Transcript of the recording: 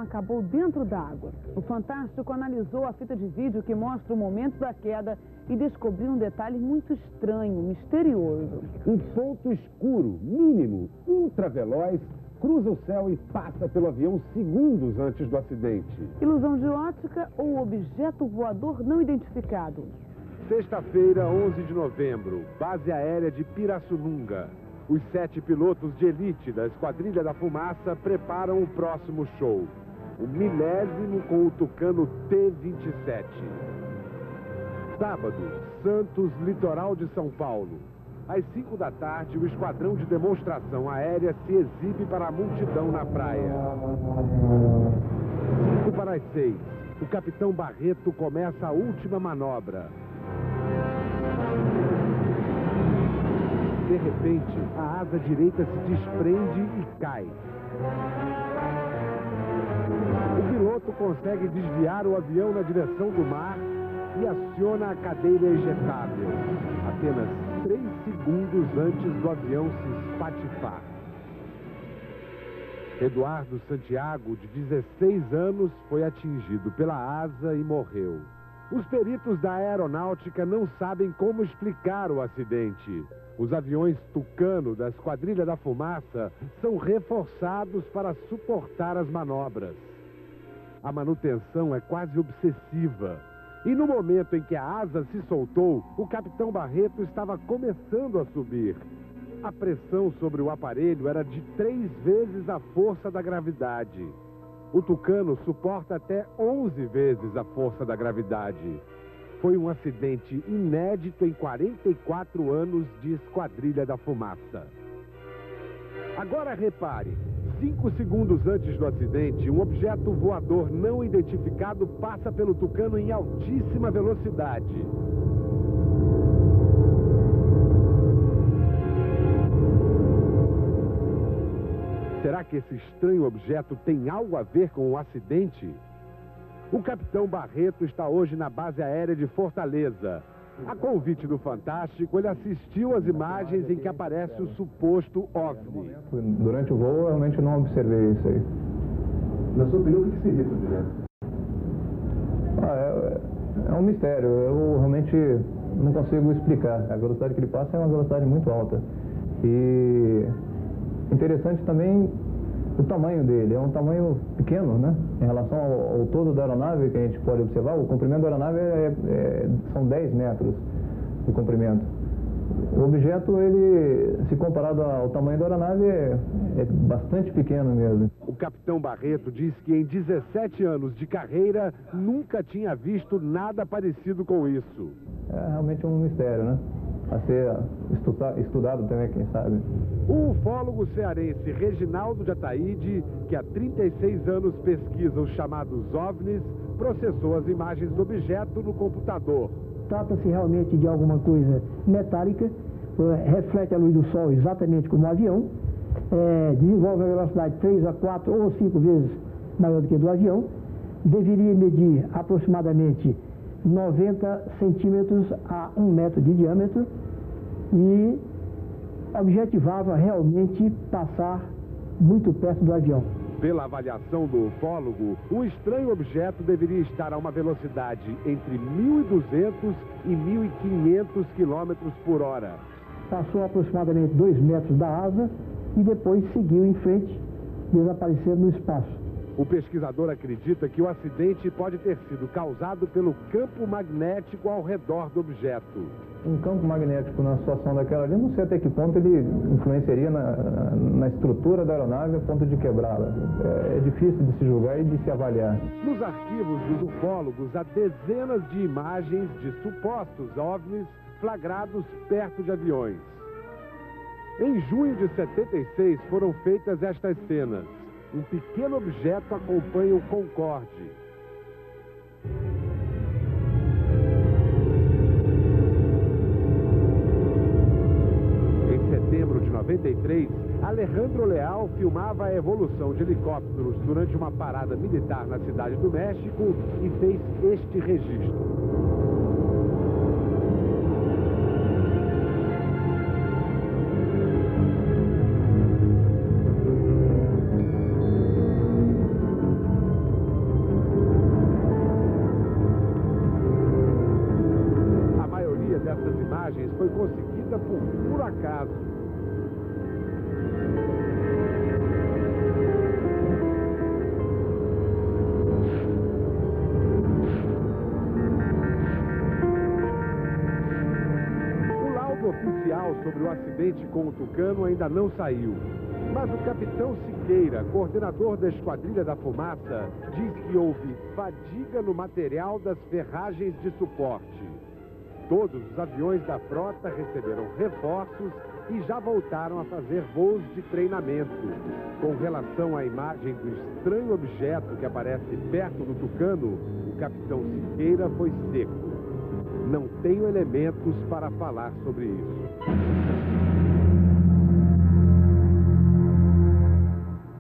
acabou dentro d'água. O Fantástico analisou a fita de vídeo que mostra o momento da queda e descobriu um detalhe muito estranho, misterioso. Um ponto escuro, mínimo, ultraveloz, cruza o céu e passa pelo avião segundos antes do acidente. Ilusão de ótica ou objeto voador não identificado? Sexta-feira, 11 de novembro, base aérea de Pirassununga. Os 7 pilotos de elite da Esquadrilha da Fumaça preparam o próximo show. O 1000º com o Tucano T-27. Sábado, Santos, litoral de São Paulo. Às 5 da tarde, o esquadrão de demonstração aérea se exibe para a multidão na praia. 5 para as 6, o capitão Barreto começa a última manobra. De repente, a asa direita se desprende e cai. O piloto consegue desviar o avião na direção do mar e aciona a cadeira ejetável. Apenas 3 segundos antes do avião se espatifar. Eduardo Santiago, de 16 anos, foi atingido pela asa e morreu. Os peritos da aeronáutica não sabem como explicar o acidente. Os aviões Tucano da Esquadrilha da Fumaça são reforçados para suportar as manobras. A manutenção é quase obsessiva. E no momento em que a asa se soltou, o capitão Barreto estava começando a subir. A pressão sobre o aparelho era de 3 vezes a força da gravidade. O Tucano suporta até 11 vezes a força da gravidade. Foi um acidente inédito em 44 anos de Esquadrilha da Fumaça. Agora repare, 5 segundos antes do acidente, um objeto voador não identificado passa pelo Tucano em altíssima velocidade. Será que esse estranho objeto tem algo a ver com o acidente? O capitão Barreto está hoje na base aérea de Fortaleza. A convite do Fantástico, ele assistiu às imagens em que aparece o suposto OVNI. Durante o voo, eu realmente não observei isso aí. Na sua opinião, o que seria esse objeto? É um mistério. Eu realmente não consigo explicar. A velocidade que ele passa é uma velocidade muito alta. E interessante também o tamanho dele. É um tamanho pequeno, né? Em relação ao todo da aeronave, que a gente pode observar, o comprimento da aeronave são 10 metros de comprimento. O objeto, ele, se comparado ao tamanho da aeronave, é bastante pequeno mesmo. O capitão Barreto diz que em 17 anos de carreira nunca tinha visto nada parecido com isso. É realmente um mistério, né? A ser estudado também, quem sabe. O ufólogo cearense Reginaldo de Ataíde, que há 36 anos pesquisa os chamados OVNIs, processou as imagens do objeto no computador. Trata-se realmente de alguma coisa metálica, reflete a luz do sol exatamente como um avião, desenvolve a velocidade 3 a 4 ou 5 vezes maior do que a do avião, deveria medir aproximadamente 90 centímetros a 1 metro de diâmetro e objetivava realmente passar muito perto do avião. Pela avaliação do ufólogo, o estranho objeto deveria estar a uma velocidade entre 1.200 e 1.500 km por hora. Passou aproximadamente 2 metros da asa e depois seguiu em frente, desaparecendo no espaço. O pesquisador acredita que o acidente pode ter sido causado pelo campo magnético ao redor do objeto. Um campo magnético na situação daquela ali, não sei até que ponto ele influenciaria na estrutura da aeronave a ponto de quebrá-la. É difícil de se julgar e de se avaliar. Nos arquivos dos ufólogos há dezenas de imagens de supostos OVNIs flagrados perto de aviões. Em junho de 76 foram feitas estas cenas. Um pequeno objeto acompanha o Concorde. Em setembro de 93, Alejandro Leal filmava a evolução de helicópteros durante uma parada militar na Cidade do México e fez este registro. foi conseguida por puro acaso. Oficial sobre o acidente com o Tucano ainda não saiu. Mas o capitão Siqueira, coordenador da Esquadrilha da Fumaça, diz que houve fadiga no material das ferragens de suporte. Todos os aviões da frota receberam reforços e já voltaram a fazer voos de treinamento. Com relação à imagem do estranho objeto que aparece perto do Tucano, o capitão Siqueira foi seco. Não tenho elementos para falar sobre isso.